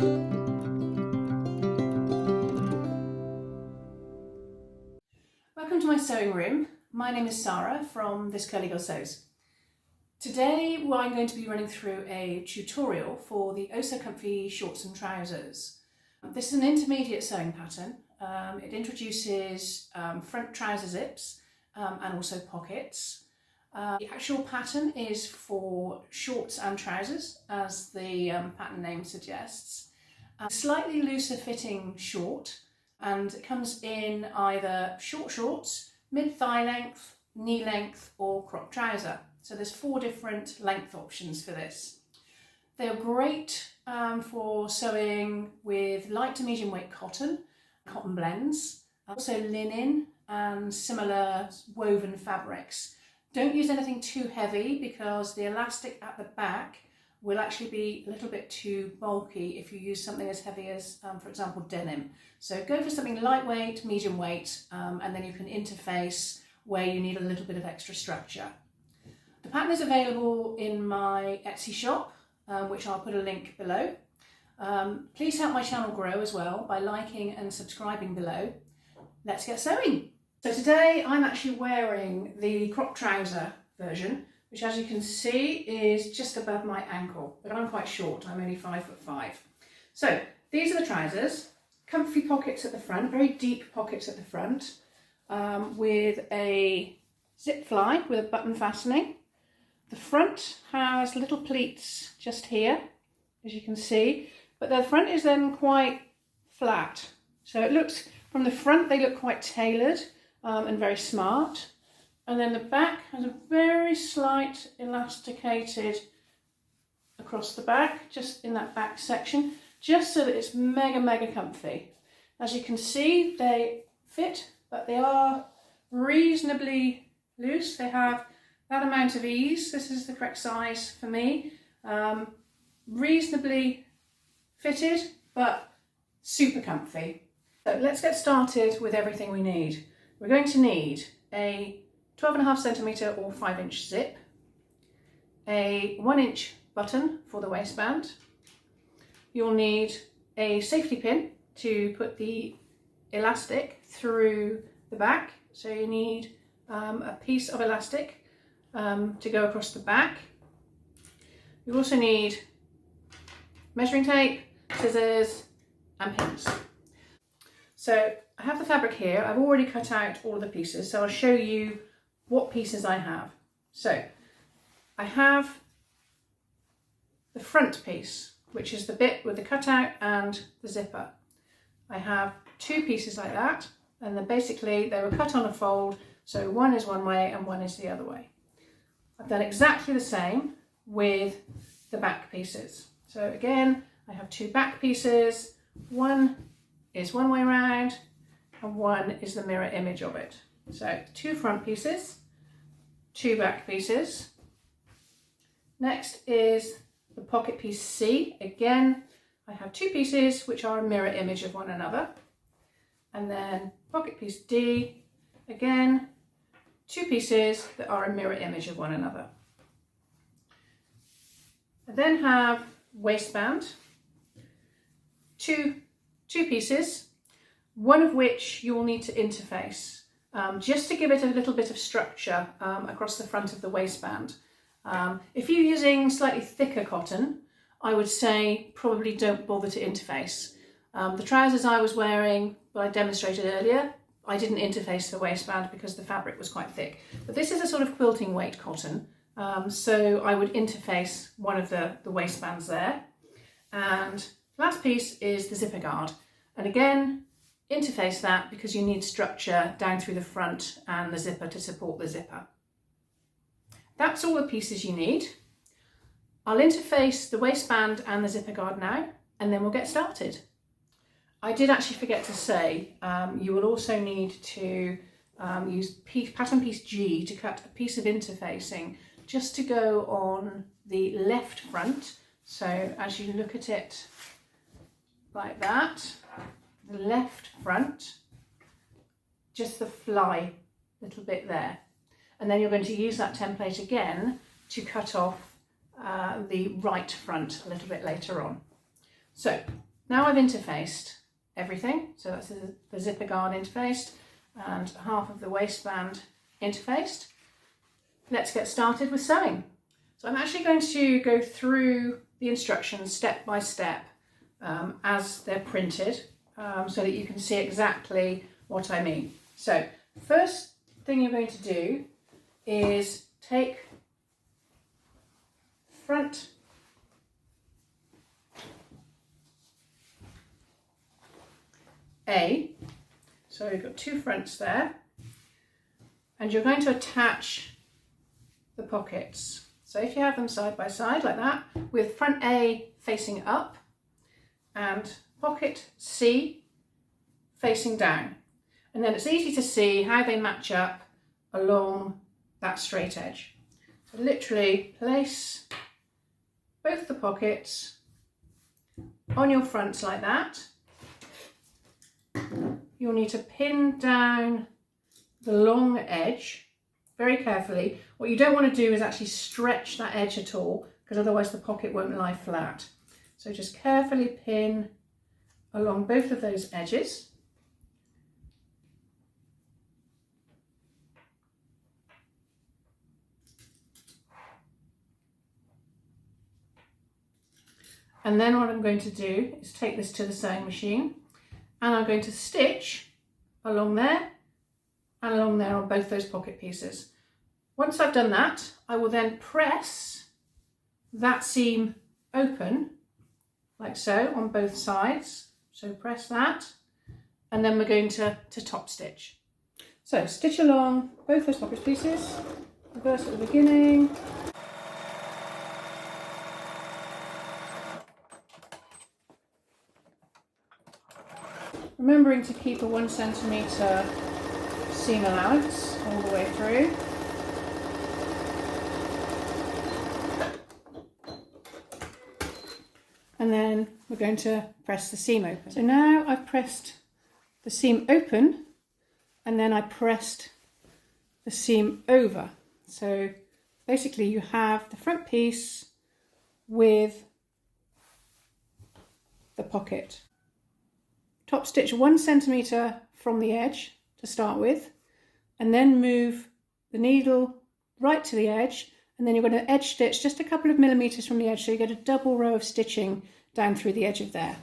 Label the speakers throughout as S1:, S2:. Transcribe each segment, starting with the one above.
S1: Welcome to my sewing room. My name is Sarah from This Curly Girl Sews. Today I'm going to be running through a tutorial for the Oh So Comfy shorts and trousers. This is an intermediate sewing pattern. It introduces front trouser zips and also pockets. The actual pattern is for shorts and trousers, as the pattern name suggests. Slightly looser fitting short, and it comes in either short shorts, mid-thigh length, knee length or crop trouser. So there's 4 different length options for this. They're great for sewing with light to medium weight cotton blends, also linen and similar woven fabrics. Don't use anything too heavy because the elastic at the back will actually be a little bit too bulky if you use something as heavy as, for example, denim. So go for something lightweight, medium weight, and then you can interface where you need a little bit of extra structure. The pattern is available in my Etsy shop, which I'll put a link below. Please help my channel grow as well by liking and subscribing below. Let's get sewing. So today I'm actually wearing the crop trouser version, which as you can see is just above my ankle, but I'm quite short, I'm only 5'5". So these are the trousers, comfy pockets at the front, very deep pockets at the front, with a zip fly with a button fastening. The front has little pleats just here, as you can see, but the front is then quite flat. So it looks, from the front they look quite tailored and very smart. And then the back has a very slight elasticated across the back, just in that back section, just so that it's mega comfy. As you can see, they fit, but they are reasonably loose. They have that amount of ease. This is the correct size for me. Reasonably fitted, but super comfy. So let's get started with everything we need. We're going to need a 12.5 centimetre or 5-inch zip, a 1-inch button for the waistband. You'll need a safety pin to put the elastic through the back. So you need a piece of elastic to go across the back. You also need measuring tape, scissors and pins. So I have the fabric here. I've already cut out all of the pieces, so I'll show you what pieces I have. So I have the front piece, which is the bit with the cutout and the zipper. I have 2 pieces like that, and then basically they were cut on a fold, so one is one way and one is the other way. I've done exactly the same with the back pieces. So again, I have 2 back pieces, one is one way round and one is the mirror image of it. So 2 front pieces, 2 back pieces. Next is the pocket piece C. Again, I have 2 pieces which are a mirror image of one another. And then pocket piece D, again, 2 pieces that are a mirror image of one another. I then have waistband, two pieces, one of which you will need to interface. Just to give it a little bit of structure across the front of the waistband. If you're using slightly thicker cotton, I would say probably don't bother to interface. The trousers I was wearing, that I demonstrated earlier, I didn't interface the waistband because the fabric was quite thick. But this is a sort of quilting weight cotton, so I would interface one of the waistbands there. And last piece is the zipper guard. And again, interface that because you need structure down through the front and the zipper to support the zipper. That's all the pieces you need. I'll interface the waistband and the zipper guard now, and then we'll get started. I did actually forget to say, you will also need to use pattern piece G to cut a piece of interfacing just to go on the left front. So as you look at it like that, the left front, just the fly little bit there. And then you're going to use that template again to cut off the right front a little bit later on. So Now I've interfaced everything, so that's the zipper guard interfaced and half of the waistband interfaced. Let's get started with sewing. So I'm actually going to go through the instructions step by step as they're printed so that you can see exactly what I mean. So first thing you're going to do is take front A, so you've got two fronts there, and you're going to attach the pockets. So if you have them side by side like that, with front A facing up and pocket C facing down, and then it's easy to see how they match up along that straight edge. So literally place both the pockets on your fronts like that. You'll need to pin down the long edge very carefully. What you don't want to do is actually stretch that edge at all, because otherwise the pocket won't lie flat. So just carefully pin along both of those edges. And then what I'm going to do is take this to the sewing machine, and I'm going to stitch along there and along there on both those pocket pieces. Once I've done that, I will then press that seam open like so on both sides. So press that, and then we're going to top stitch. So stitch along both those pocket pieces, reverse at the beginning. Remembering to keep a 1 centimetre seam allowance all the way through. And then we're going to press the seam open. So now I've pressed the seam open, and then I pressed the seam over. So basically you have the front piece with the pocket. Top stitch 1 centimetre from the edge to start with, and then move the needle right to the edge, and then you're going to edge stitch just a couple of millimetres from the edge, so you get a double row of stitching down through the edge of there.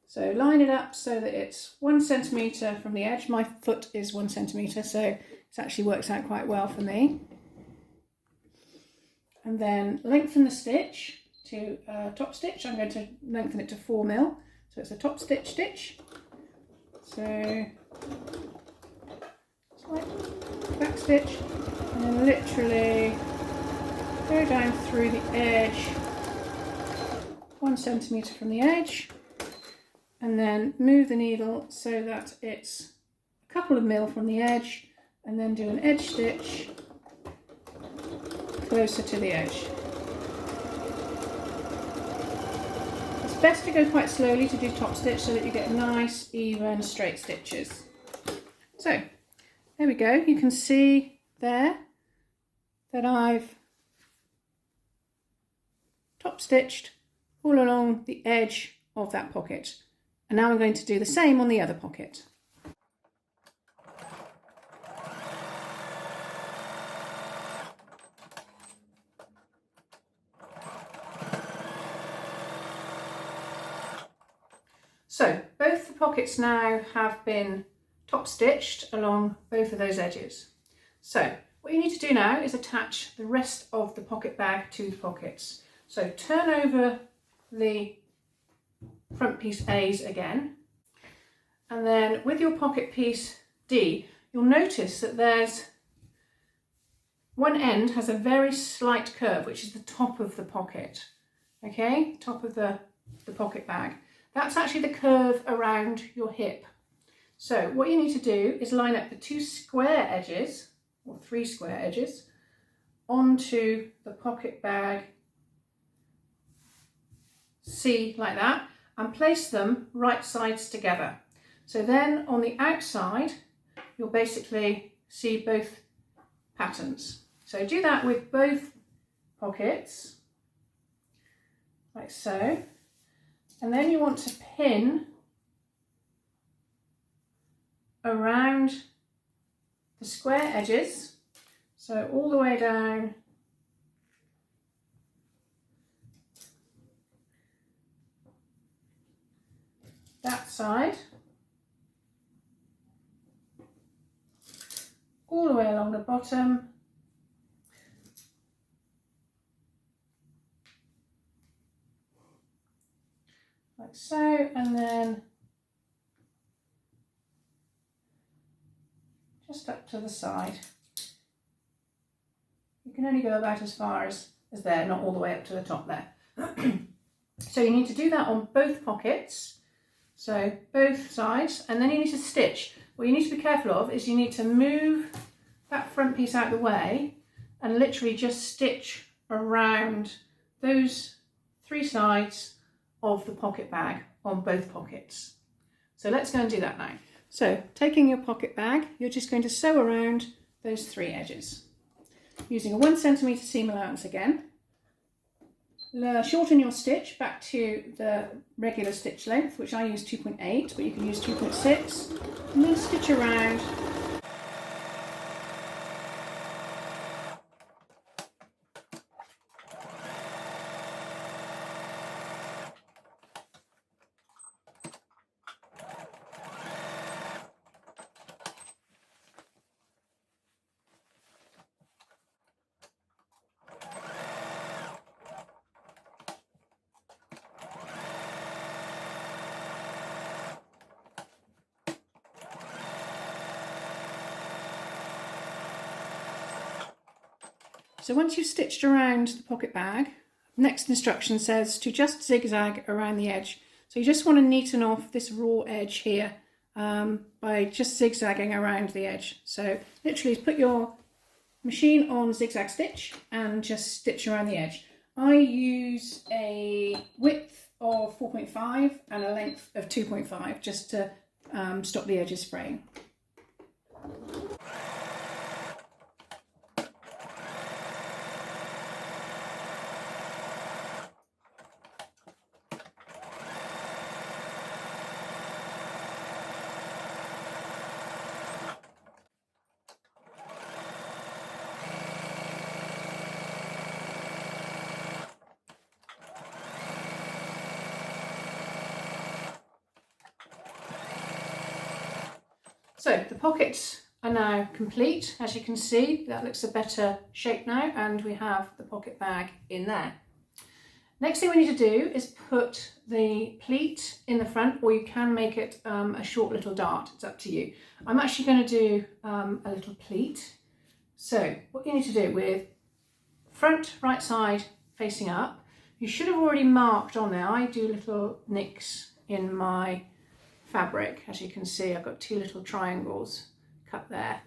S1: So line it up so that it's 1 centimetre from the edge. My foot is 1 centimetre, so it actually works out quite well for me. And then lengthen the stitch to top stitch. I'm going to lengthen it to 4 mil, so it's a top stitch stitch. So it's like back stitch, and then literally go down through the edge 1 centimetre from the edge, and then move the needle so that it's a couple of mil from the edge, and then do an edge stitch closer to the edge. It's best to go quite slowly to do top stitch so that you get nice, even, straight stitches. So there we go. You can see there that I've top stitched all along the edge of that pocket. And now I'm going to do the same on the other pocket. So both the pockets now have been top stitched along both of those edges. So what you need to do now is attach the rest of the pocket bag to the pockets. So turn over the front piece A's again, and then with your pocket piece D, you'll notice that there's one end has a very slight curve, which is the top of the pocket, okay, top of the pocket bag. That's actually the curve around your hip. So what you need to do is line up the 2 square edges, or 3 square edges, onto the pocket bag C like that, and place them right sides together. So then on the outside, you'll basically see both patterns. So do that with both pockets, like so. And then you want to pin around the square edges, so all the way down that side, all the way along the bottom, like so, and then just up to the side. You can only go about as far as there, not all the way up to the top there. So you need to do that on both pockets, so both sides, and then you need to stitch. What you need to be careful of is you need to move that front piece out of the way and literally just stitch around those three sides of the pocket bag on both pockets. So let's go and do that now. So taking your pocket bag, you're just going to sew around those three edges. Using a 1 cm seam allowance again. Shorten your stitch back to the regular stitch length, which I use 2.8, but you can use 2.6, and then stitch around. So once you've stitched around the pocket bag, next instruction says to just zigzag around the edge. So you just want to neaten off this raw edge here by just zigzagging around the edge. So literally put your machine on zigzag stitch and just stitch around the edge. I use a width of 4.5 and a length of 2.5 just to stop the edges fraying. So the pockets are now complete. As you can see, that looks a better shape now, and we have the pocket bag in there. Next thing we need to do is put the pleat in the front, or you can make it a short little dart, it's up to you. I'm actually going to do a little pleat. So what you need to do with front right side facing up, you should have already marked on there. I do little nicks in my fabric. As you can see, I've got two little triangles cut there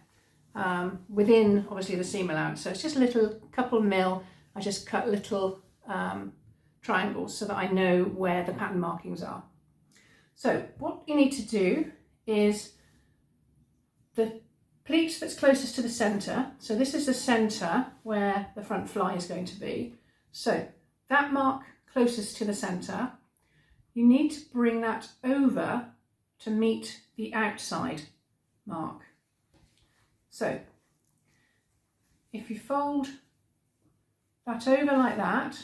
S1: within obviously the seam allowance. So it's just a little couple mil. I just cut little triangles so that I know where the pattern markings are. So what you need to do is the pleat that's closest to the centre. So this is the centre where the front fly is going to be. So that mark closest to the centre, you need to bring that over to meet the outside mark. So if you fold that over like that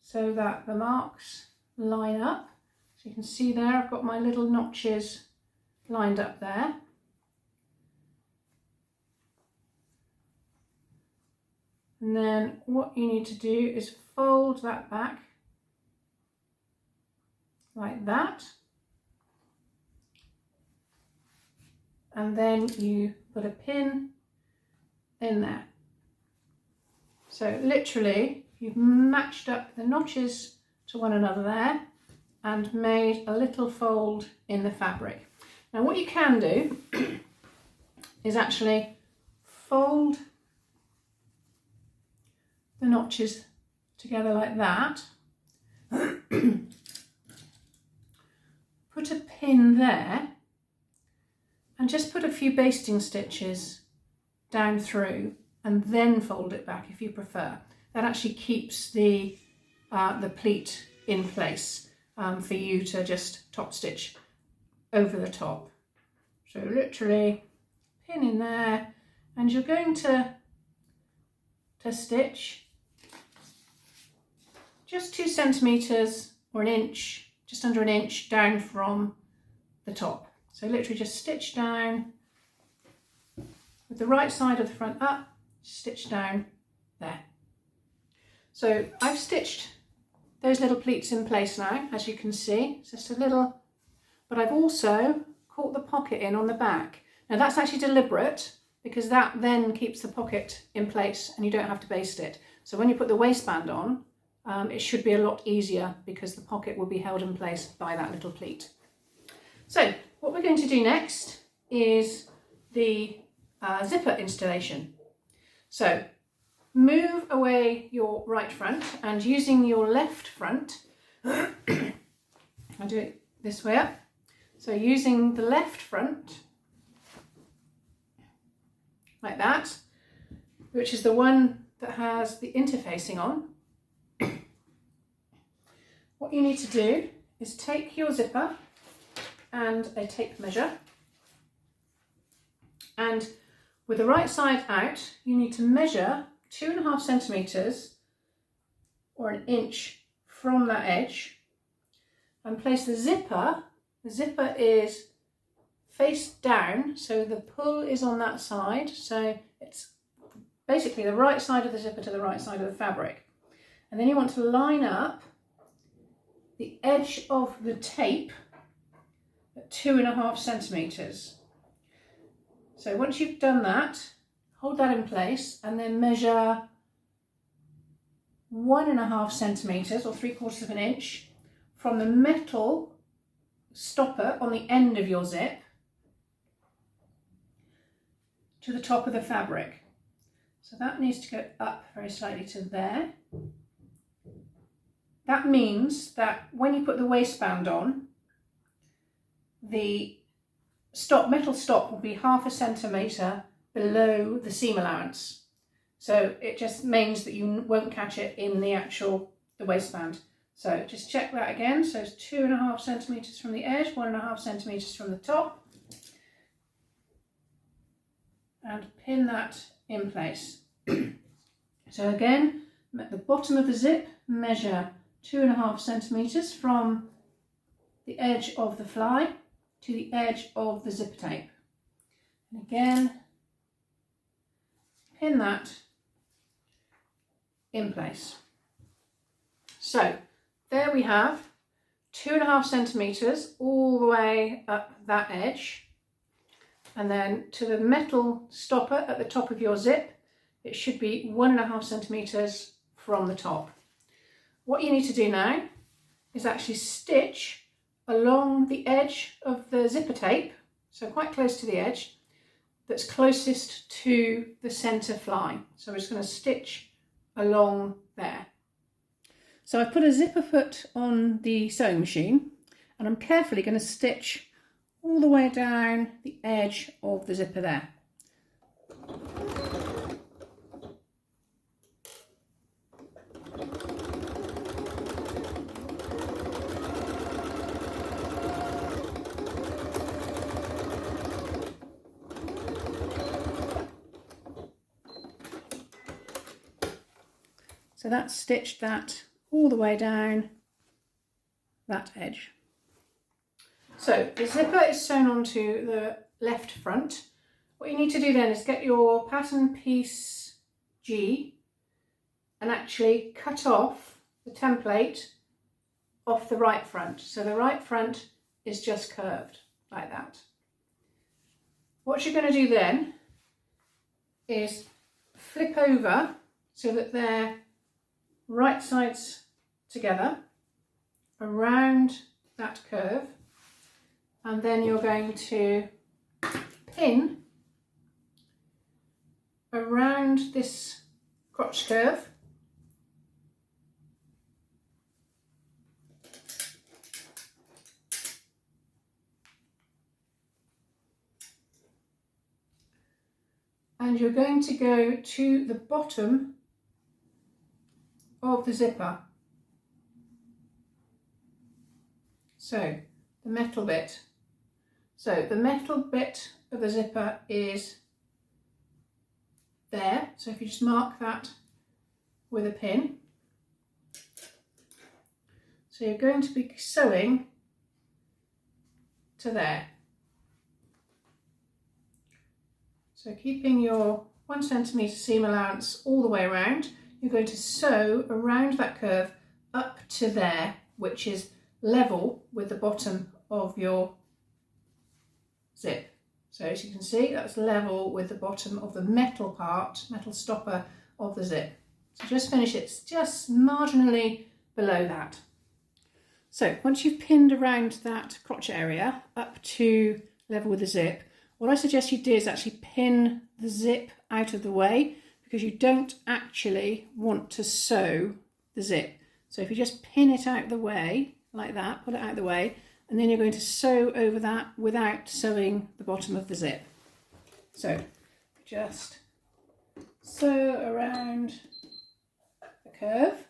S1: so that the marks line up, so you can see there I've got my little notches lined up there. And then what you need to do is fold that back like that. And then you put a pin in there. So literally you've matched up the notches to one another there and made a little fold in the fabric. Now what you can do is actually fold the notches together like that, put a pin there, and just put a few basting stitches down through and then fold it back if you prefer. That actually keeps the pleat in place. for you to just top stitch over the top. So literally pin in there, and you're going to stitch just 2 centimetres or an inch, just under an inch down from the top. So literally just stitch down with the right side of the front up, stitch down there. So I've stitched those little pleats in place now, as you can see. It's just a little, but I've also caught the pocket in on the back. Now that's actually deliberate, because that then keeps the pocket in place and you don't have to baste it. So when you put the waistband on, it should be a lot easier because the pocket will be held in place by that little pleat. So what we're going to do next is the zipper installation. So move away your right front, and using your left front, I'll do it this way up. So using the left front, like that, which is the one that has the interfacing on, what you need to do is take your zipper and a tape measure, and with the right side out, you need to measure 2.5 centimetres or an inch from that edge, and place the zipper. The zipper is face down, so the pull is on that side, so it's basically the right side of the zipper to the right side of the fabric. And then you want to line up the edge of the tape at 2.5 centimetres. So once you've done that, hold that in place and then measure 1.5 centimetres or 3/4 of an inch from the metal stopper on the end of your zip to the top of the fabric. So that needs to go up very slightly to there. That means that when you put the waistband on, the metal stop will be 0.5 centimetre below the seam allowance. So it just means that you won't catch it in the waistband. So just check that again. So it's 2.5 centimetres from the edge, 1.5 centimetres from the top, and pin that in place. So again, at the bottom of the zip, measure 2.5 centimetres from the edge of the fly to the edge of the zipper tape. And again, pin that in place. So there we have 2.5 centimetres all the way up that edge, and then to the metal stopper at the top of your zip, it should be 1.5 centimetres from the top. What you need to do now is actually stitch along the edge of the zipper tape, so quite close to the edge, that's closest to the centre fly. So we're just going to stitch along there. So I've put a zipper foot on the sewing machine, and I'm carefully going to stitch all the way down the edge of the zipper there. So that's stitched that all the way down that edge. So the zipper is sewn onto the left front. What you need to do then is get your pattern piece G and actually cut off the template off the right front. So the right front is just curved like that. What you're going to do then is flip over so that they're right sides together around that curve, and then you're going to pin around this crotch curve and you're going to go to the bottom of the zipper. So the metal bit. So the metal bit of the zipper is there. So if you just mark that with a pin. So you're going to be sewing to there. So keeping your 1 centimetre seam allowance all the way around, you're going to sew around that curve up to there, which is level with the bottom of your zip. So as you can see, that's level with the bottom of the metal part, metal stopper of the zip. So just finish it just marginally below that. So once you've pinned around that crotch area up to level with the zip, what I suggest you do is actually pin the zip out of the way, because you don't actually want to sew the zip. So if you just pin it out of the way like that, pull it out of the way, and then you're going to sew over that without sewing the bottom of the zip. So just sew around the curve.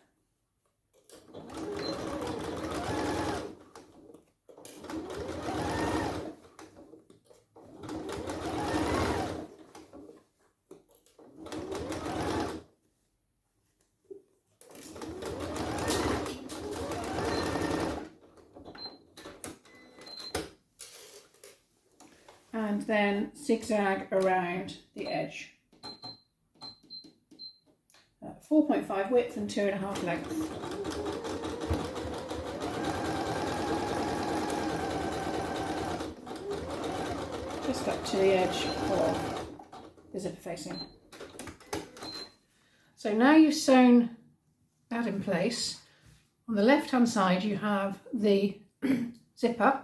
S1: And then zigzag around the edge. 4.5 width and 2.5 length. Just up to the edge of the zipper facing. So now you've sewn that in place, on the left hand side you have the zipper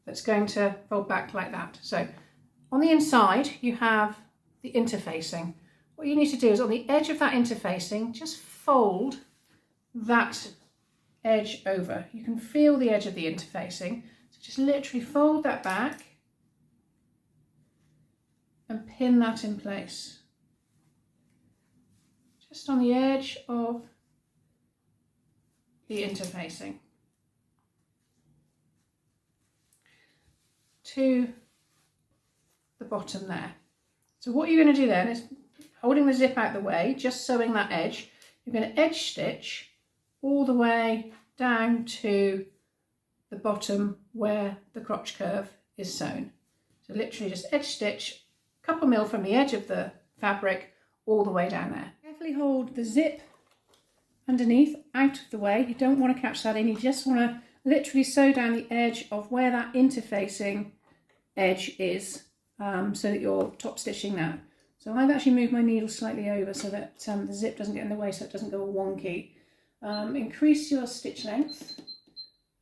S1: that's going to fold back like that. So on the inside you have the interfacing. What you need to do is on the edge of that interfacing, just fold that edge over. You can feel the edge of the interfacing, so just literally fold that back and pin that in place. Just on the edge of the interfacing. To the bottom there. So what you're going to do then is, holding the zip out the way, just sewing that edge, you're going to edge stitch all the way down to the bottom where the crotch curve is sewn. So literally just edge stitch a couple mil from the edge of the fabric all the way down there. Carefully hold the zip underneath out of the way. You don't want to catch that in, you just want to literally sew down the edge of where that interfacing edge is, so that you're top stitching that. So I've actually moved my needle slightly over so that the zip doesn't get in the way, so it doesn't go all wonky. Increase your stitch length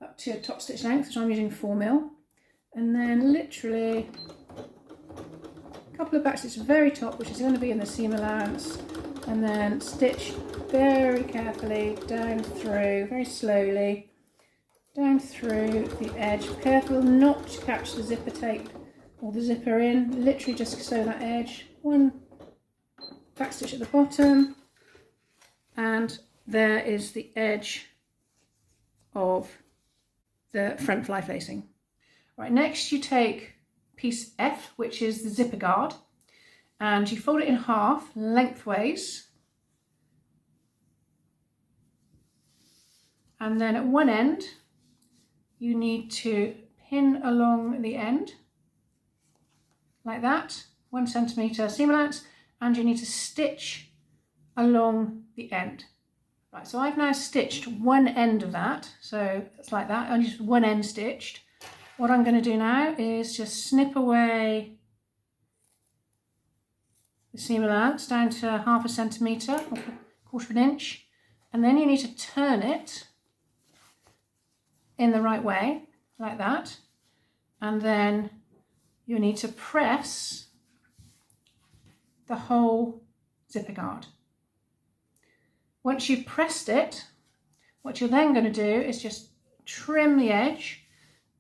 S1: up to your top stitch length, which I'm using 4 mil, and then literally a couple of back stitches very top, which is going to be in the seam allowance, and then stitch very carefully down through, very slowly, down through the edge. Careful not to catch the zipper tape or the zipper in, literally just sew that edge, one back stitch at the bottom, and there is the edge of the front fly facing. Right, next you take piece F, which is the zipper guard, and you fold it in half lengthways, and then at one end you need to pin along the end like that, 1 centimetre seam allowance, and you need to stitch along the end. Right, so I've now stitched one end of that, so it's like that, only just one end stitched. What I'm going to do now is just snip away the seam allowance down to 0.5 centimetre, or 1/4 inch, and then you need to turn it in the right way, like that, and then you need to press the whole zipper guard. Once you've pressed it, what you're then going to do is just trim the edge,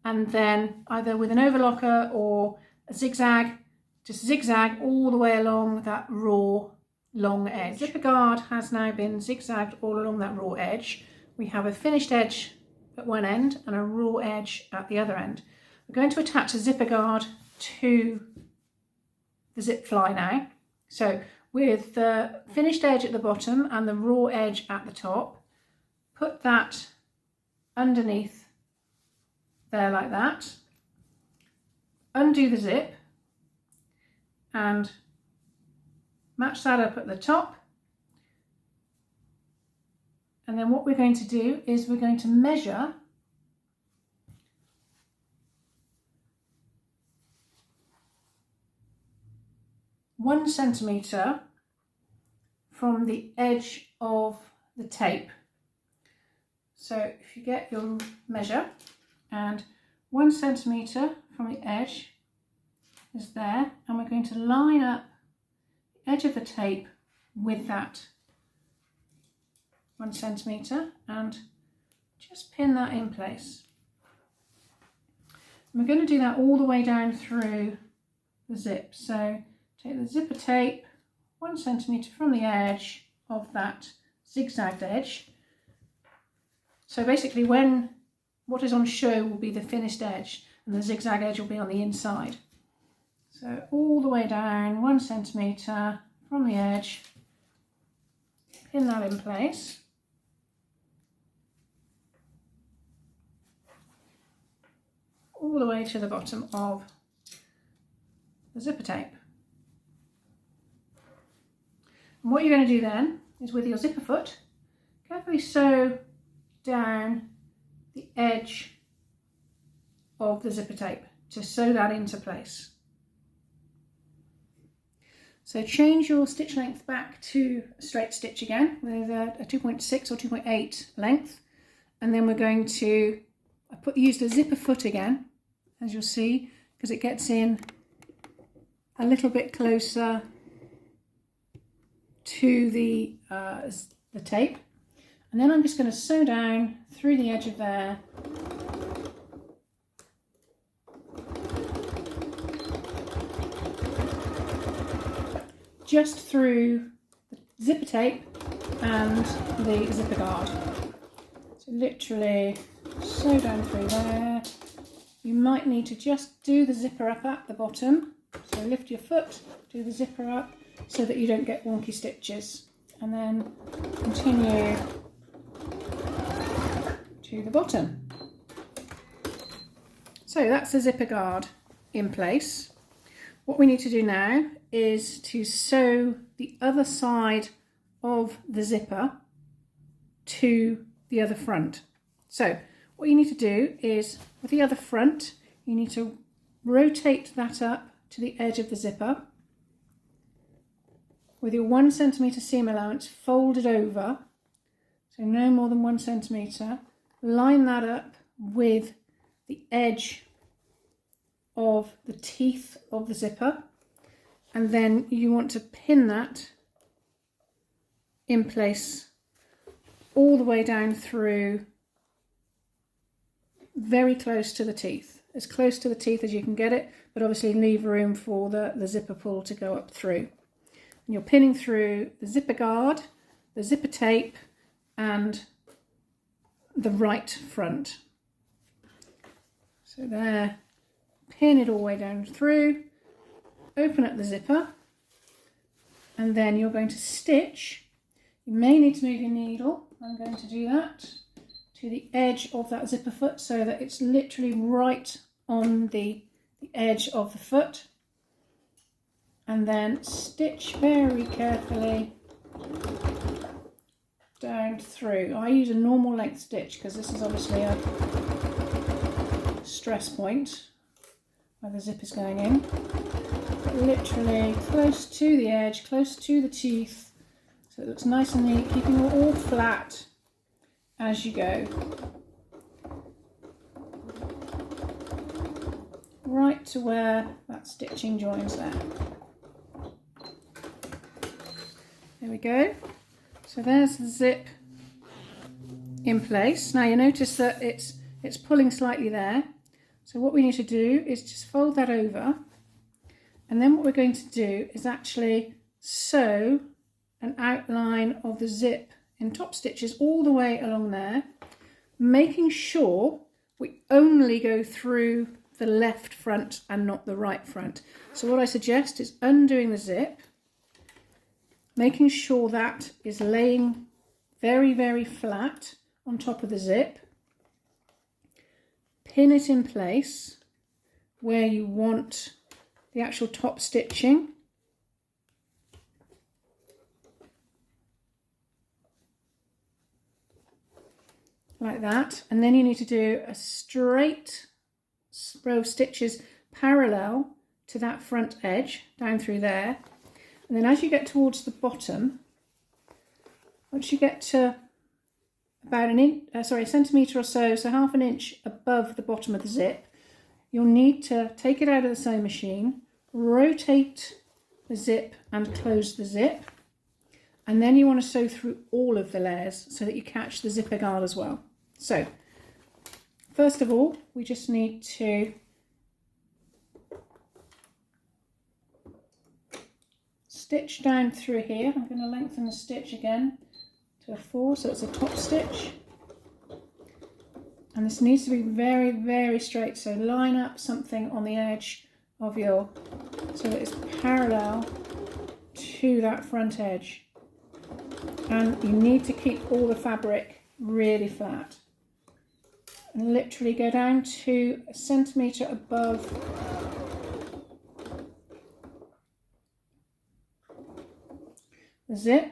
S1: and then either with an overlocker or a zigzag, just zigzag all the way along that raw long edge. The zipper guard has now been zigzagged all along that raw edge. We have a finished edge at one end and a raw edge at the other end. We're going to attach a zipper guard to the zip fly now. So with the finished edge at the bottom and the raw edge at the top, put that underneath there like that, undo the zip and match that up at the top. And then what we're going to do is we're going to measure one centimetre from the edge of the tape. So if you get your measure, and 1 centimetre from the edge is there, and we're going to line up the edge of the tape with that 1 centimetre and just pin that in place. And we're going to do that all the way down through the zip. So take the zipper tape 1 centimetre from the edge of that zigzagged edge. So basically what is on show will be the finished edge and the zigzag edge will be on the inside. So all the way down 1 centimetre from the edge, pin that in place. All the way to the bottom of the zipper tape. And what you're going to do then is with your zipper foot, carefully sew down the edge of the zipper tape to sew that into place. So change your stitch length back to a straight stitch again with a 2.6 or 2.8 length, and then we're going to use the zipper foot again, as you'll see, because it gets in a little bit closer to the tape. And then I'm just going to sew down through the edge of there, just through the zipper tape and the zipper guard. So literally sew down through there. You might need to just do the zipper up at the bottom. So lift your foot, do the zipper up so that you don't get wonky stitches, and then continue to the bottom. So that's the zipper guard in place. What we need to do now is to sew the other side of the zipper to the other front. So what you need to do is, with the other front, you need to rotate that up to the edge of the zipper. With your 1 centimetre seam allowance folded over, so no more than 1 centimetre, line that up with the edge of the teeth of the zipper, and then you want to pin that in place all the way down through, very close to the teeth, as close to the teeth as you can get it, but obviously leave room for the zipper pull to go up through. And you're pinning through the zipper guard, the zipper tape, and the right front. So there, pin it all the way down through, open up the zipper, and then you're going to stitch. You may need to move your needle. I'm going to do that to the edge of that zipper foot so that it's literally right on the edge of the foot, and then stitch very carefully down through. I use a normal length stitch because this is obviously a stress point where the zip is going in. But literally close to the edge, close to the teeth, so it looks nice and neat, keeping it all flat as you go. Right to where that stitching joins there. There we go. So there's the zip in place. Now you notice that it's pulling slightly there. So what we need to do is just fold that over, and then what we're going to do is actually sew an outline of the zip in top stitches all the way along there, making sure we only go through the left front and not the right front. So what I suggest is undoing the zip, making sure that is laying very, very flat on top of the zip. Pin it in place where you want the actual top stitching. Like that. And then you need to do a straight row of stitches parallel to that front edge down through there. And then as you get towards the bottom, once you get to about a centimetre or so, so half an inch above the bottom of the zip, you'll need to take it out of the sewing machine, rotate the zip and close the zip, and then you want to sew through all of the layers so that you catch the zipper guard as well. So first of all, we just need to stitch down through here. I'm going to lengthen the stitch again to a 4, so it's a top stitch. And this needs to be very, very straight, so line up something on the edge of your, so that it's parallel to that front edge. And you need to keep all the fabric really flat. And literally go down to a centimetre above the zip.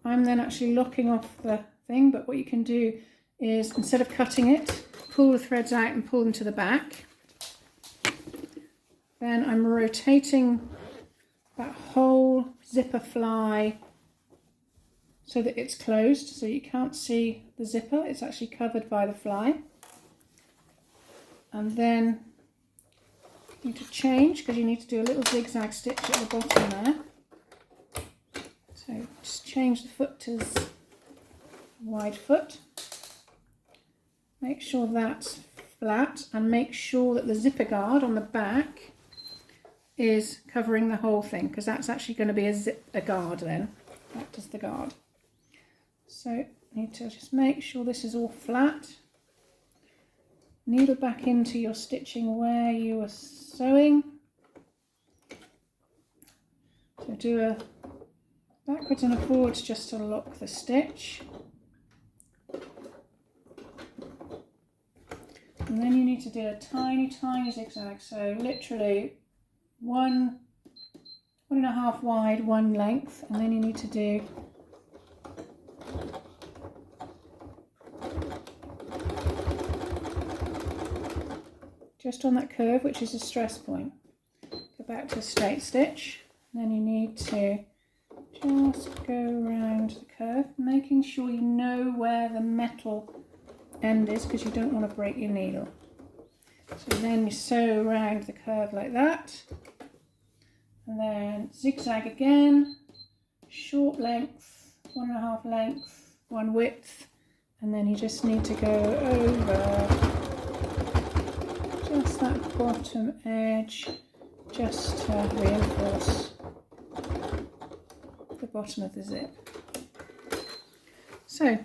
S1: I'm then actually locking off the thing, but what you can do is, instead of cutting it, pull the threads out and pull them to the back. Then I'm rotating that whole zipper fly so that it's closed, so you can't see the zipper, it's actually covered by the fly. And then you need to change, because you need to do a little zigzag stitch at the bottom there. So just change the foot to wide foot. Make sure that's flat, and make sure that the zipper guard on the back is covering the whole thing, because that's actually going to be a guard then. That does the guard. So need to just make sure this is all flat. Needle back into your stitching where you are sewing. So do a backwards and a forwards just to lock the stitch. And then you need to do a tiny, tiny zigzag. So literally 1.5 wide, 1 length, and then you need to do just on that curve, which is a stress point. Go back to a straight stitch, and then you need to just go around the curve, making sure you know where the metal end is, because you don't want to break your needle. So then you sew around the curve like that, and then zigzag again, short length, 1.5 length, 1 width, and then you just need to go over just that bottom edge, just to reinforce the bottom of the zip. So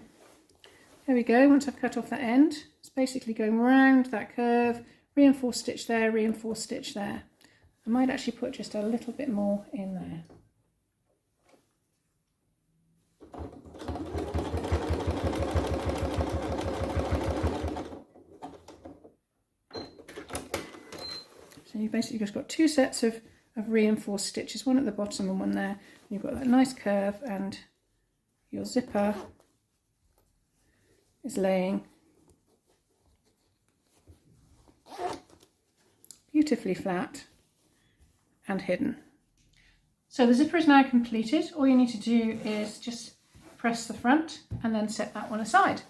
S1: there we go. Once I've cut off that end, it's basically going round that curve, reinforce stitch there, reinforce stitch there. I might actually put just a little bit more in there. So you've basically just got 2 sets of reinforced stitches, one at the bottom and one there. And you've got that nice curve, and your zipper is laying beautifully flat and hidden. So the zipper is now completed. All you need to do is just press the front and then set that one aside.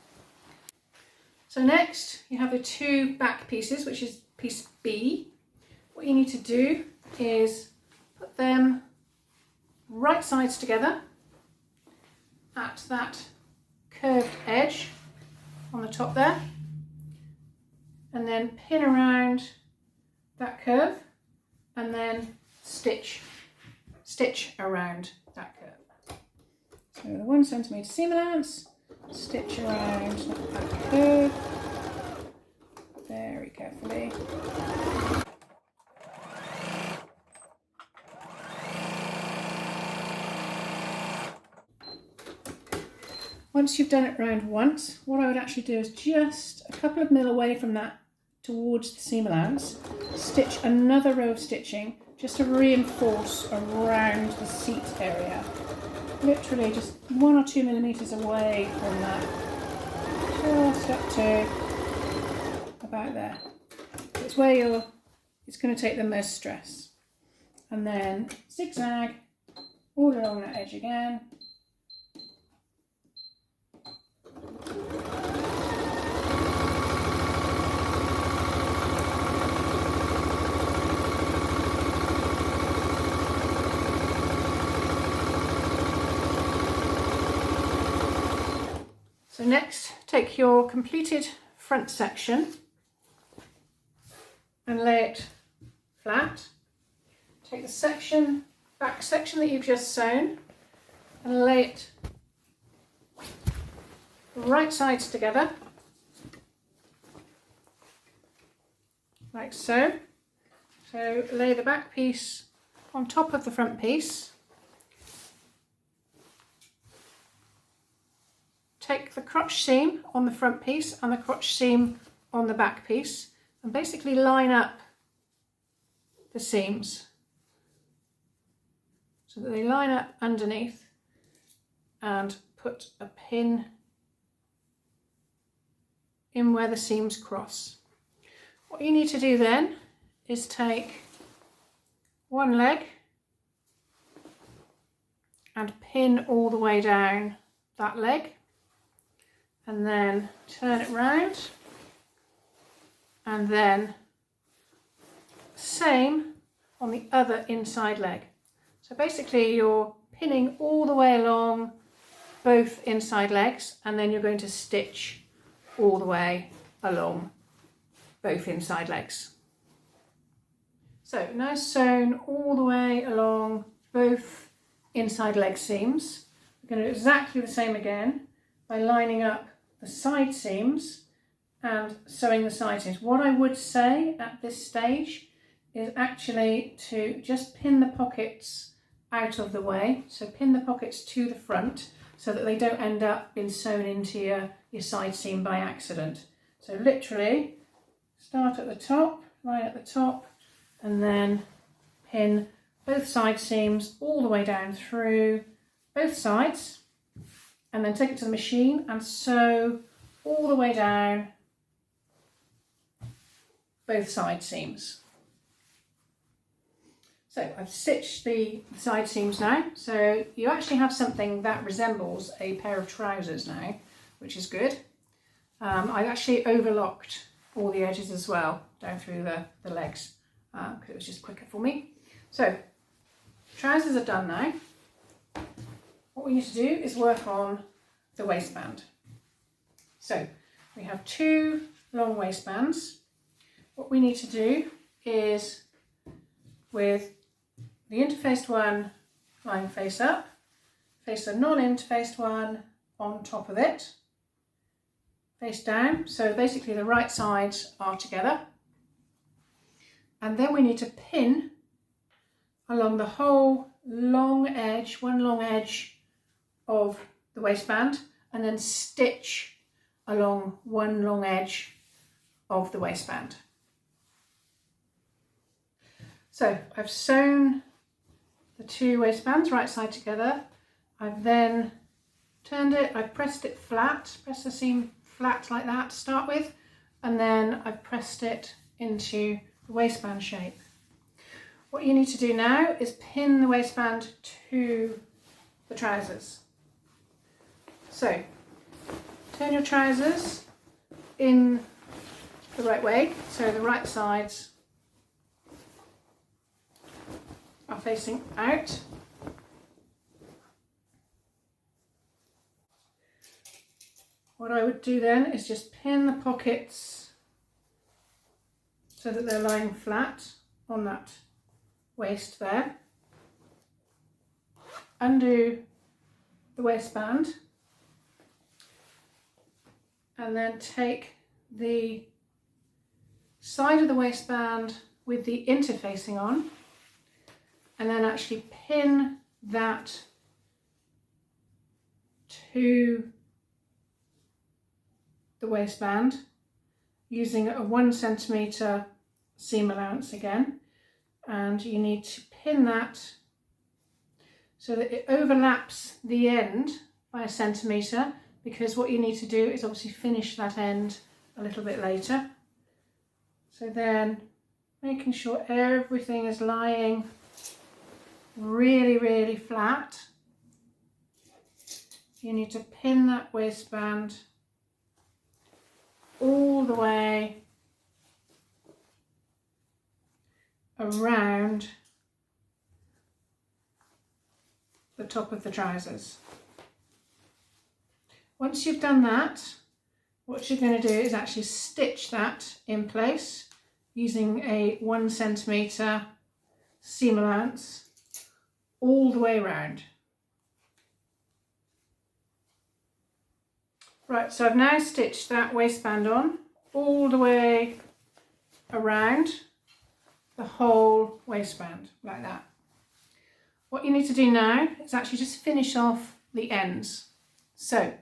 S1: So next you have the 2 back pieces, which is piece B. What you need to do is put them right sides together at that curved edge on the top there, and then pin around that curve, and then stitch around that curve. So the 1 centimetre seam allowance, stitch around that curve very carefully. Once you've done it round once, what I would actually do is just a couple of mil away from that towards the seam allowance, stitch another row of stitching just to reinforce around the seat area. Literally just 1 or 2 millimeters away from that, just up to about there. It's where it's going to take the most stress. And then zigzag all along that edge again. So next, take your completed front section and lay it flat. Take the back section that you've just sewn and lay it right sides together, like so. So lay the back piece on top of the front piece. Take the crotch seam on the front piece and the crotch seam on the back piece and basically line up the seams so that they line up underneath, and put a pin in where the seams cross. What you need to do then is take one leg and pin all the way down that leg, and then turn it round, and then same on the other inside leg. So basically you're pinning all the way along both inside legs, and then you're going to stitch all the way along both inside legs. So now sewn all the way along both inside leg seams. We're going to do exactly the same again by lining up the side seams and sewing the side seams. What I would say at this stage is actually to just pin the pockets out of the way. So pin the pockets to the front so that they don't end up being sewn into your side seam by accident. So literally start at the top, line at the top, and then pin both side seams all the way down through both sides, and then take it to the machine and sew all the way down both side seams. So I've stitched the side seams now, so you actually have something that resembles a pair of trousers now, which is good. I've actually overlocked all the edges as well down through the legs, because it was just quicker for me. So trousers are done now. What we need to do is work on the waistband. So we have 2 long waistbands. What we need to do is, with the interfaced one lying face up, face the non-interfaced one on top of it, face down, so basically the right sides are together. And then we need to pin along the whole long edge, one long edge of the waistband, and then stitch along one long edge of the waistband. So I've sewn the 2 waistbands right side together. I've then turned it, I've pressed it flat, pressed the seam flat like that to start with, and then I've pressed it into the waistband shape. What you need to do now is pin the waistband to the trousers. So turn your trousers in the right way, so the right sides are facing out. What I would do then is just pin the pockets so that they're lying flat on that waist there. Undo the waistband and then take the side of the waistband with the interfacing on, and then actually pin that to the waistband using a 1 centimetre seam allowance again, and you need to pin that so that it overlaps the end by 1 centimetre, because what you need to do is obviously finish that end a little bit later. So then making sure everything is lying really, really flat. You need to pin that waistband all the way around the top of the trousers. Once you've done that, what you're going to do is actually stitch that in place using a 1 centimetre seam allowance all the way around. Right, so I've now stitched that waistband on all the way around the whole waistband, like that. What you need to do now is actually just finish off the ends. So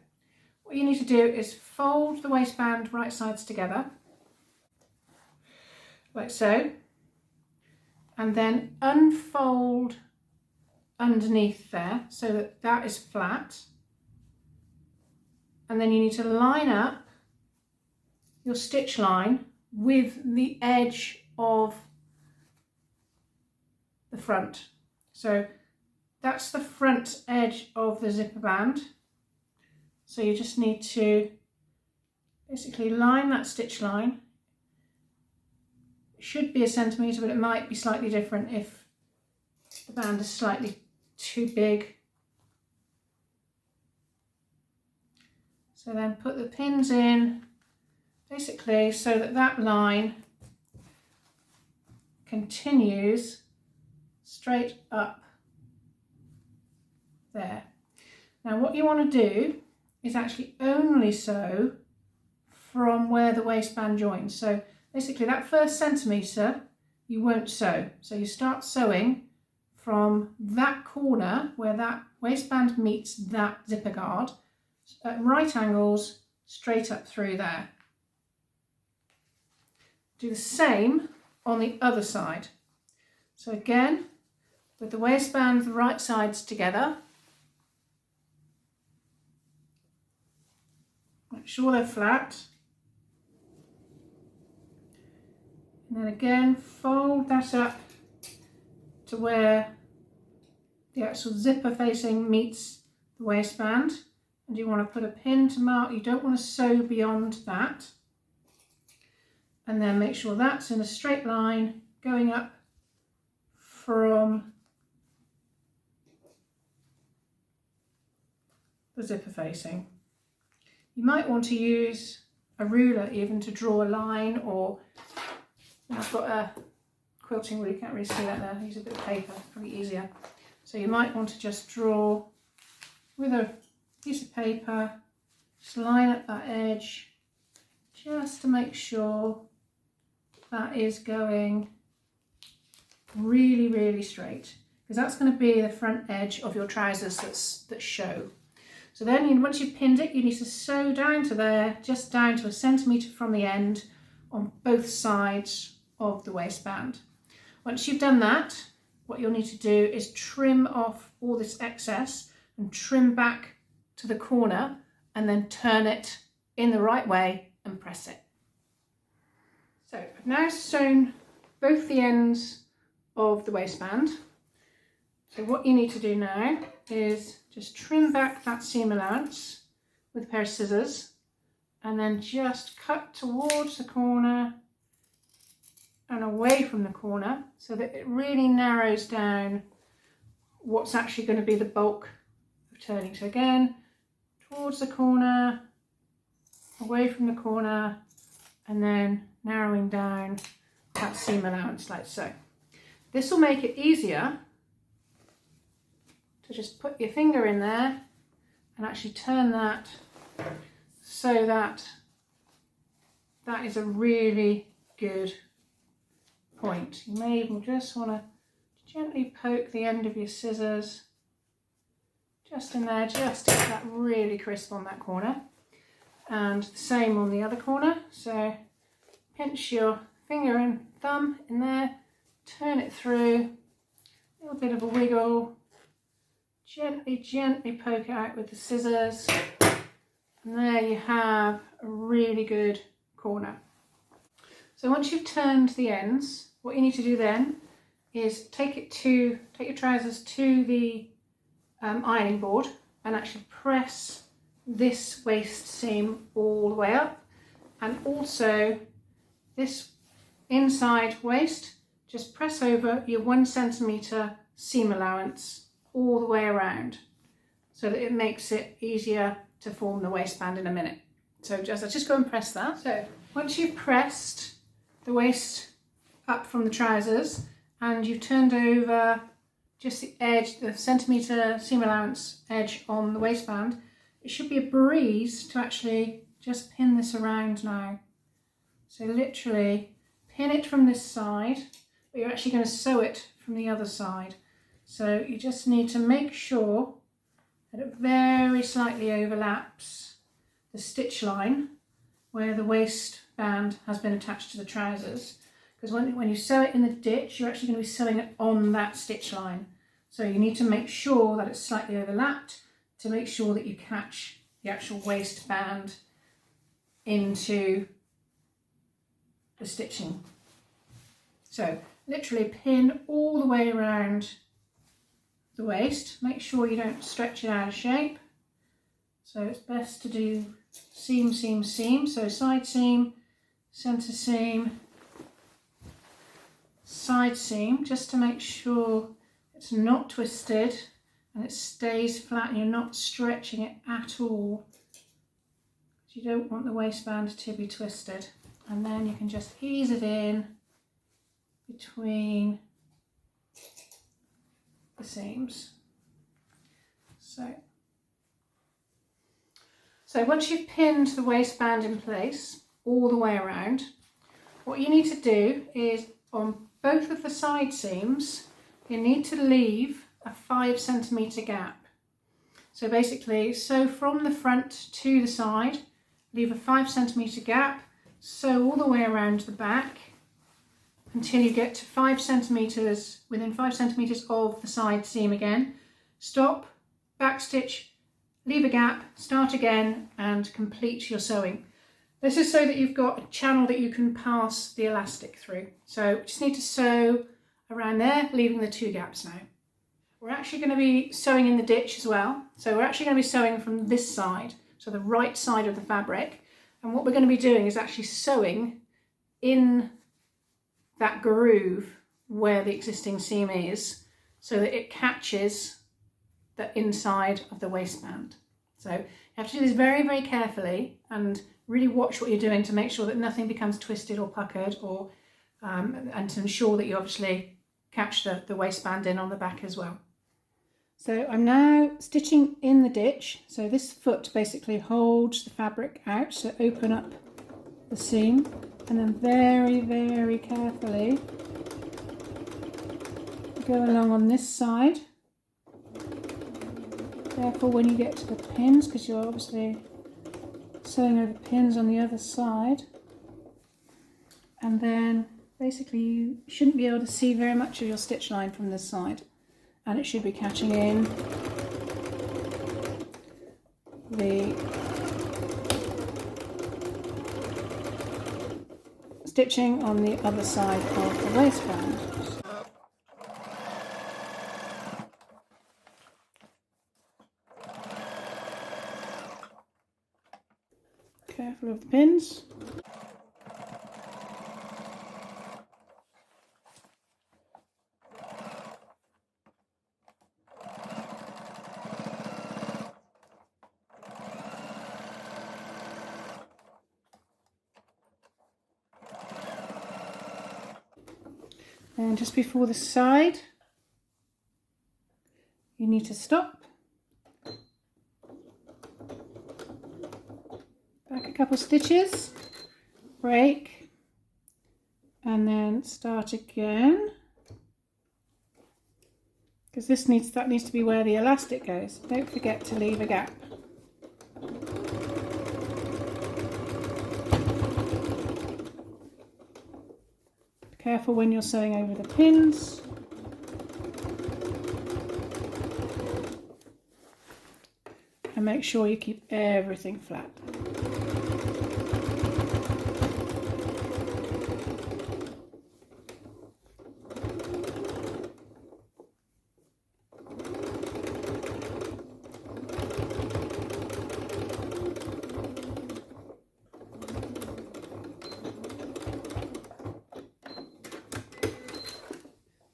S1: what you need to do is fold the waistband right sides together, like so, and then unfold underneath there so that that is flat. And then you need to line up your stitch line with the edge of the front. So that's the front edge of the zipper band. So you just need to basically line that stitch line. It should be 1 centimetre, but it might be slightly different if the band is slightly too big. So then put the pins in basically so that that line continues straight up there. Now what you want to do is actually only sew from where the waistband joins. So basically that first centimetre you won't sew. So you start sewing from that corner where that waistband meets that zipper guard at right angles straight up through there. Do the same on the other side. So again, with the waistband the right sides together, make sure they're flat, and then again fold that up to where the actual zipper facing meets the waistband. And you want to put a pin to mark, you don't want to sew beyond that. And then make sure that's in a straight line going up from the zipper facing. You might want to use a ruler even to draw a line, or I've got a quilting ruler, you can't really see that there, use a bit of paper, probably easier. So you might want to just draw with a piece of paper, just line up that edge just to make sure that is going really, really straight, because that's going to be the front edge of your trousers that show. So then once you've pinned it, you need to sew down to there, just down to 1 centimetre from the end on both sides of the waistband. Once you've done that, what you'll need to do is trim off all this excess and trim back to the corner, and then turn it in the right way and press it. So I've now sewn both the ends of the waistband. So what you need to do now is just trim back that seam allowance with a pair of scissors, and then just cut towards the corner and away from the corner so that it really narrows down what's actually going to be the bulk of turning. So again, towards the corner, away from the corner, and then narrowing down that seam allowance like so. This will make it easier to just put your finger in there and actually turn that so that that is a really good point. You may even just want to gently poke the end of your scissors just in there, just to get that really crisp on that corner. And the same on the other corner. So pinch your finger and thumb in there, turn it through, a little bit of a wiggle, gently poke it out with the scissors, and there you have a really good corner. So once you've turned the ends, what you need to do then is take your trousers to the ironing board and actually press this waist seam all the way up, and also this inside waist, just press over your 1 centimetre seam allowance all the way around so that it makes it easier to form the waistband in a minute. So just go and press that. So once you've pressed the waist up from the trousers and you've turned over just the edge, the centimetre seam allowance edge on the waistband, it should be a breeze to actually just pin this around now. So literally pin it from this side, but you're actually going to sew it from the other side. So you just need to make sure that it very slightly overlaps the stitch line where the waistband has been attached to the trousers. Because when you sew it in the ditch, you're actually going to be sewing it on that stitch line. So you need to make sure that it's slightly overlapped to make sure that you catch the actual waistband into the stitching. So literally pin all the way around the waist. Make sure you don't stretch it out of shape. So it's best to do seam, seam, seam. So side seam, centre seam, side seam, just to make sure it's not twisted and it stays flat and you're not stretching it at all. You don't want the waistband to be twisted. And then you can just ease it in between the seams. So once you've pinned the waistband in place all the way around, what you need to do is on both of the side seams, you need to leave a 5 centimetre gap. So basically, sew from the front to the side, leave a 5 centimetre gap, sew all the way around the back until you get to 5 centimetres, within 5 centimetres of the side seam again. Stop, backstitch, leave a gap, start again and complete your sewing. This is so that you've got a channel that you can pass the elastic through. So we just need to sew around there, leaving the 2 gaps now. We're actually going to be sewing in the ditch as well. So we're actually going to be sewing from this side, so the right side of the fabric. And what we're going to be doing is actually sewing in that groove where the existing seam is, so that it catches the inside of the waistband. So you have to do this very, very carefully and really watch what you're doing to make sure that nothing becomes twisted or puckered, or and to ensure that you obviously catch the waistband in on the back as well. So I'm now stitching in the ditch. So this foot basically holds the fabric out, so open up the seam and then very, very carefully go along on this side. Careful when you get to the pins, because you're obviously sewing over pins on the other side. And then basically you shouldn't be able to see very much of your stitch line from this side, and it should be catching in the stitching on the other side of the waistband. Careful of the pins. And just before the side, you need to stop, back a couple stitches, break, and then start again, because that needs to be where the elastic goes. Don't forget to leave a gap. Be careful when you're sewing over the pins. And make sure you keep everything flat.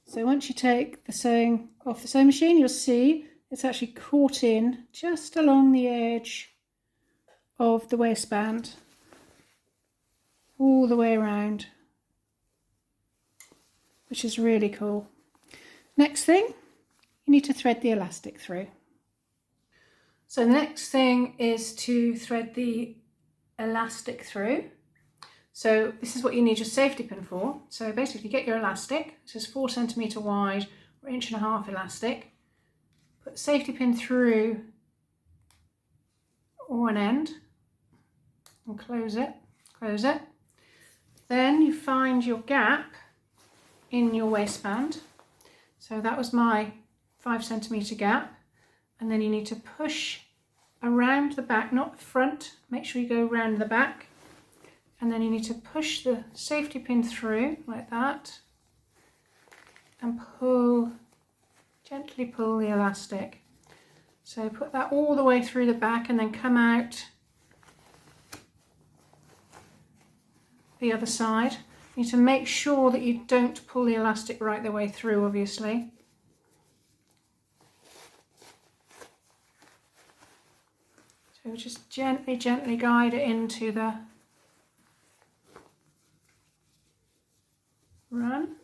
S1: So once you take the sewing off the sewing machine, you'll see it's actually caught in just along the edge of the waistband, all the way around, which is really cool. Next thing, you need to thread the elastic through. So the next thing is to thread the elastic through. So this is what you need your safety pin for. So basically get your elastic. This is 4 centimetre wide or 1.5 inch elastic. Put the safety pin through one end and close it. Then you find your gap in your waistband. So that was my 5 centimetre gap. And then you need to push around the back, not the front. Make sure you go around the back. And then you need to push the safety pin through like that and pull, gently pull the elastic. So put that all the way through the back and then come out the other side. You need to make sure that you don't pull the elastic right the way through, obviously. So just gently guide it into the run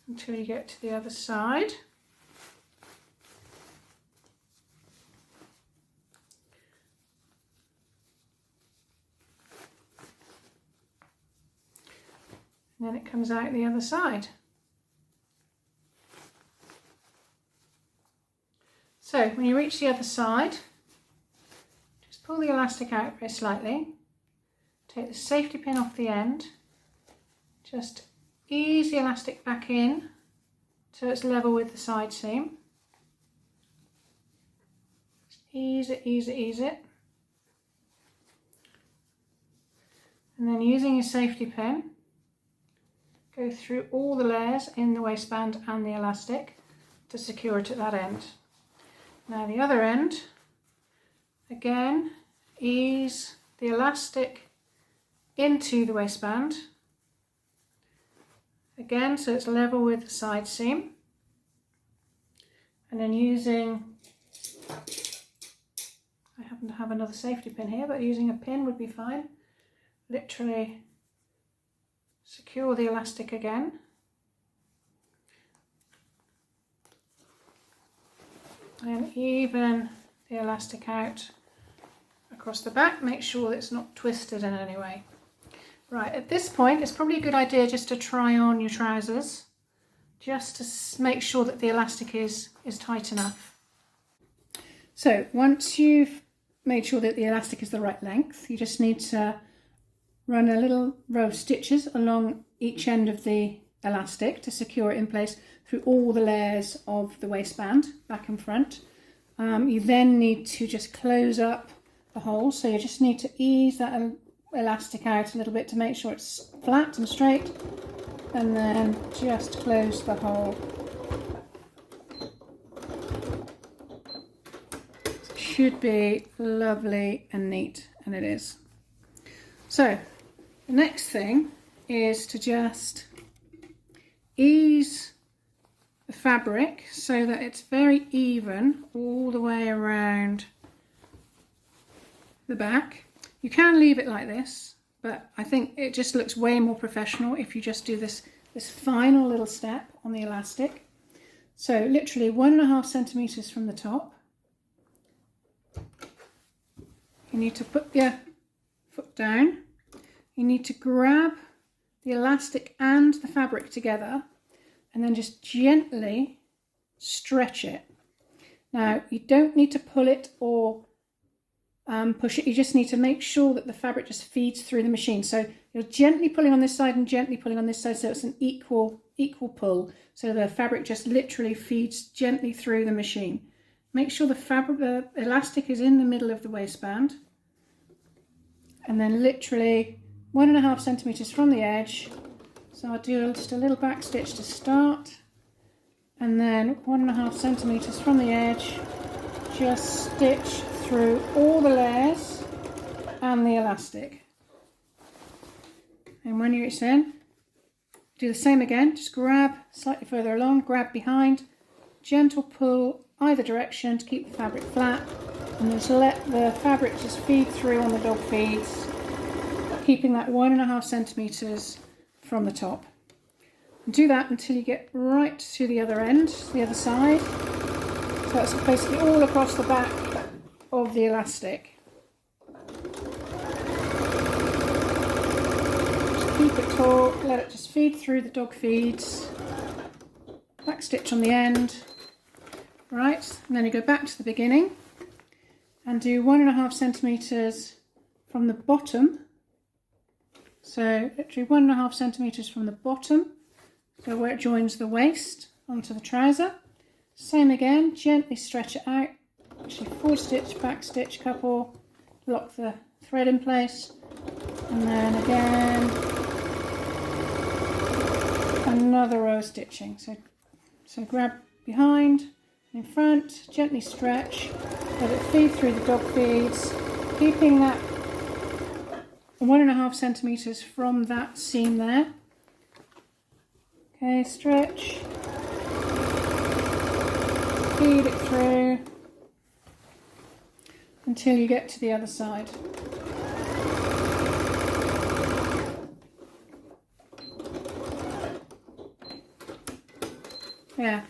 S1: until you get to the other side. And then it comes out the other side. So when you reach the other side, just pull the elastic out very slightly, take the safety pin off the end, just ease the elastic back in so it's level with the side seam. Just ease it. And then using your safety pin, go through all the layers in the waistband and the elastic to secure it at that end. Now the other end, again, ease the elastic into the waistband. Again, so it's level with the side seam. And then using, I happen to have another safety pin here, but using a pin would be fine. Literally secure the elastic again. And even the elastic out across the back. Make sure that it's not twisted in any way. Right, at this point, it's probably a good idea just to try on your trousers, just to make sure that the elastic is tight enough. So once you've made sure that the elastic is the right length, you just need to run a little row of stitches along each end of the elastic to secure it in place through all the layers of the waistband, back and front. You then need to just close up the hole, so you just need to ease that elastic out a little bit to make sure it's flat and straight, and then just close the hole. It should be lovely and neat, and it is. So the next thing is to just ease the fabric so that it's very even all the way around the back. You can leave it like this, but I think it just looks way more professional if you just do this final little step on the elastic. So literally 1.5 centimeters from the top. You need to put your foot down you need to grab the elastic and the fabric together and then just gently stretch it. Now, you don't need to pull it or push it, you just need to make sure that the fabric just feeds through the machine. So you're gently pulling on this side and gently pulling on this side, so it's an equal pull, so the fabric just literally feeds gently through the machine. Make sure the elastic is in the middle of the waistband, and then literally 1.5 centimeters from the edge. So I'll do just a little back stitch to start, and then 1.5 centimeters from the edge, just stitch through all the layers and the elastic. And when you're in, do the same again, just grab slightly further along, grab behind, gentle pull either direction to keep the fabric flat, and just let the fabric just feed through on the dog feeds, keeping that 1.5 centimeters from the top. And do that until you get right to the other end, the other side. So that's basically all across the back of the elastic. Just keep it taut, let it just feed through the dog feeds, back stitch on the end, right, and then you go back to the beginning and do 1.5 centimeters from the bottom, so literally 1.5 centimeters from the bottom, so where it joins the waist onto the trouser. Same again, gently stretch it out. Actually forward stitch, back stitch, couple, lock the thread in place, and then again another row of stitching. So grab behind, in front, gently stretch, let it feed through the dog feeds, keeping that 1.5 centimeters from that seam there. Okay, stretch, feed it through until you get to the other side. Yeah,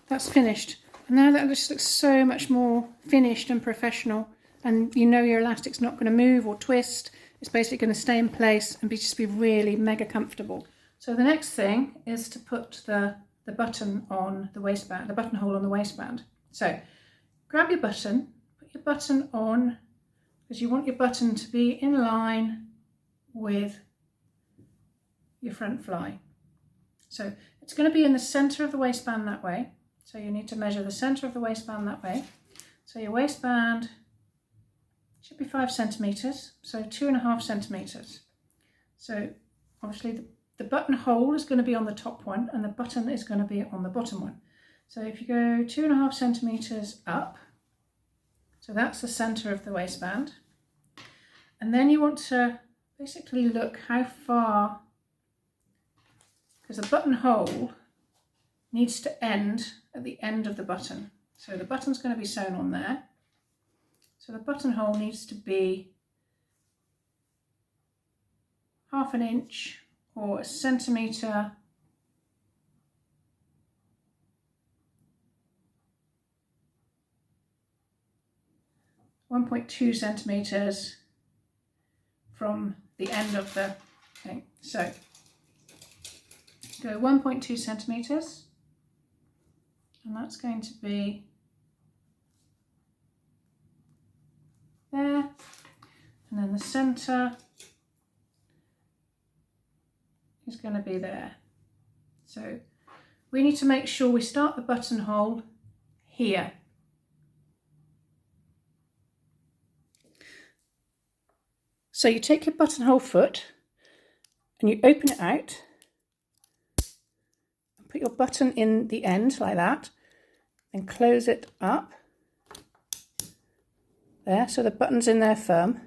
S1: that's finished. And now that just looks so much more finished and professional, and you know your elastic's not going to move or twist. It's basically going to stay in place and just be really mega comfortable. So the next thing is to put the button on the waistband, the buttonhole on the waistband. So grab your button, put your button on, because you want your button to be in line with your front fly. So it's going to be in the center of the waistband that way. So you need to measure the center of the waistband that way. So your waistband should be 5 centimeters, so 2.5 centimeters. So obviously the buttonhole is going to be on the top one and the button is going to be on the bottom one. So if you go 2.5 centimeters up, so that's the center of the waistband. And then you want to basically look how far, because the buttonhole needs to end at the end of the button. So the button's going to be sewn on there. So the buttonhole needs to be 1/2 inch or 1 centimeter (1.2 centimeters) from the end of the thing. So go 1.2 centimeters, and that's going to be there, and then the center is going to be there. So we need to make sure we start the buttonhole here. So you take your buttonhole foot and you open it out and put your button in the end like that, and close it up there, so the button's in there firm.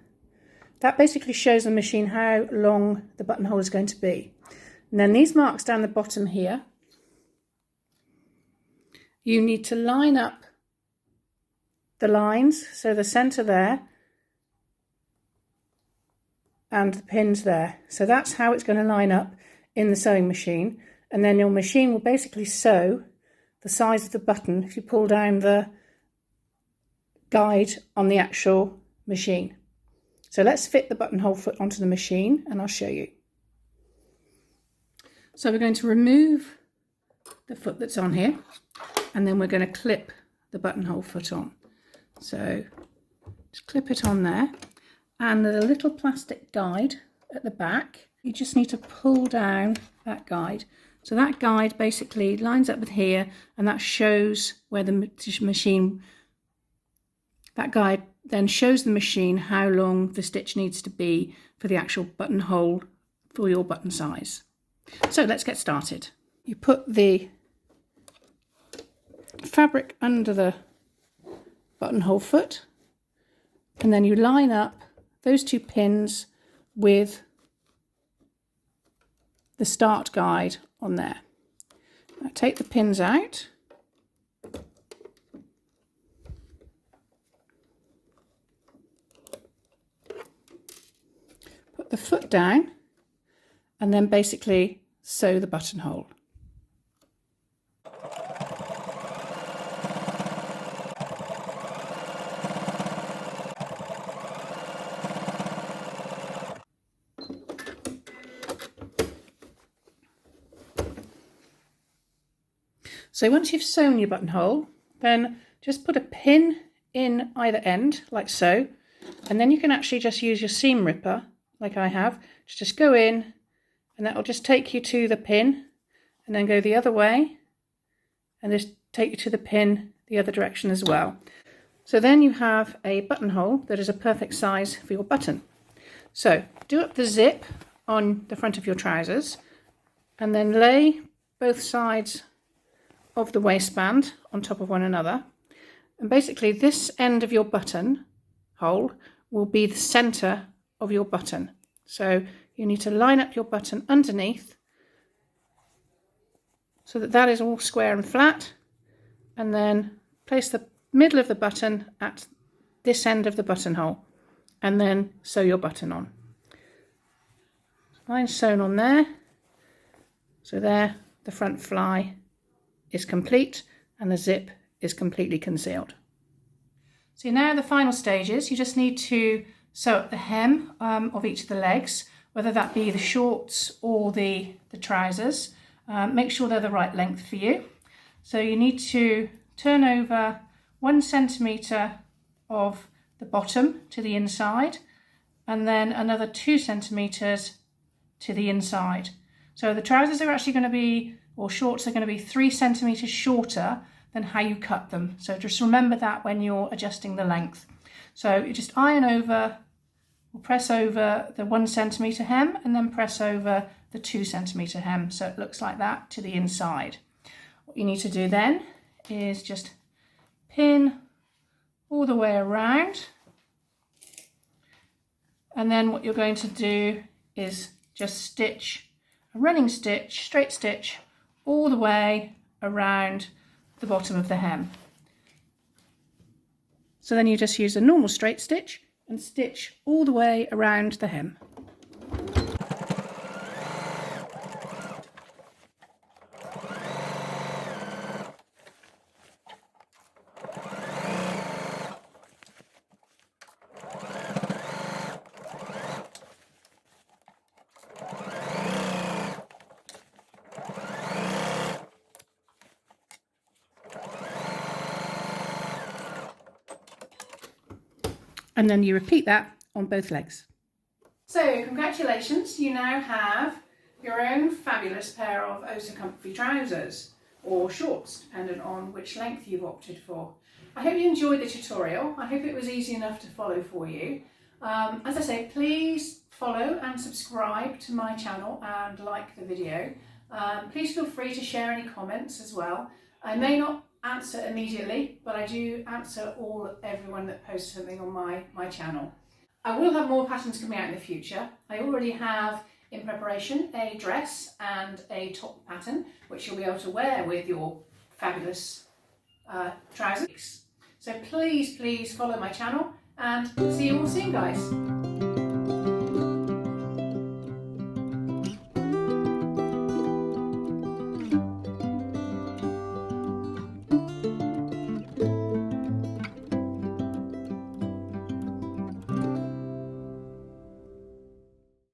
S1: That basically shows the machine how long the buttonhole is going to be. And then these marks down the bottom here, you need to line up the lines, so the center there and the pins there. So that's how it's going to line up in the sewing machine, and then your machine will basically sew the size of the button if you pull down the guide on the actual machine. So let's fit the buttonhole foot onto the machine and I'll show you. So we're going to remove the foot that's on here, and then we're going to clip the buttonhole foot on. So just clip it on there, and there's a little plastic guide at the back. You just need to pull down that guide. So that guide basically lines up with here, and that shows where the machine, that guide then shows the machine how long the stitch needs to be for the actual buttonhole for your button size. So let's get started. You put the fabric under the buttonhole foot, and then you line up those two pins with the start guide on there. Now take the pins out. Put the foot down, and then basically sew the buttonhole. So once you've sewn your buttonhole, then just put a pin in either end, like so, and then you can actually just use your seam ripper, like I have, to just go in, and that will just take you to the pin, and then go the other way, and just take you to the pin the other direction as well. So then you have a buttonhole that is a perfect size for your button. So do up the zip on the front of your trousers, and then lay both sides of the waistband on top of one another, and basically this end of your button hole will be the center of your button. So you need to line up your button underneath so that that is all square and flat, and then place the middle of the button at this end of the buttonhole, and then sew your button on. Mine's sewn on there, so there the front fly is complete and the zip is completely concealed. So now the final stages, you just need to sew up the hem of each of the legs, whether that be the shorts or the trousers. Make sure they're the right length for you. So you need to turn over 1 centimetre of the bottom to the inside, and then another 2 centimetres to the inside. So the trousers are actually going to be, or shorts are going to be 3 centimetres shorter than how you cut them. So just remember that when you're adjusting the length. So you just iron over, or press over the 1 centimetre hem, and then press over the 2 centimetre hem. So it looks like that to the inside. What you need to do then is just pin all the way around. And then what you're going to do is just stitch a running stitch, straight stitch, all the way around the bottom of the hem. So then you just use a normal straight stitch and stitch all the way around the hem. And then you repeat that on both legs. So congratulations, you now have your own fabulous pair of oh so comfy trousers, or shorts, depending on which length you've opted for. I hope you enjoyed the tutorial. I hope it was easy enough to follow for you. As I say, please follow and subscribe to my channel and like the video. Please feel free to share any comments as well. I may not answer immediately, but I do answer everyone that posts something on my channel. I will have more patterns coming out in the future. I already have in preparation a dress and a top pattern, which you'll be able to wear with your fabulous trousers. So please follow my channel, and see you all soon, guys.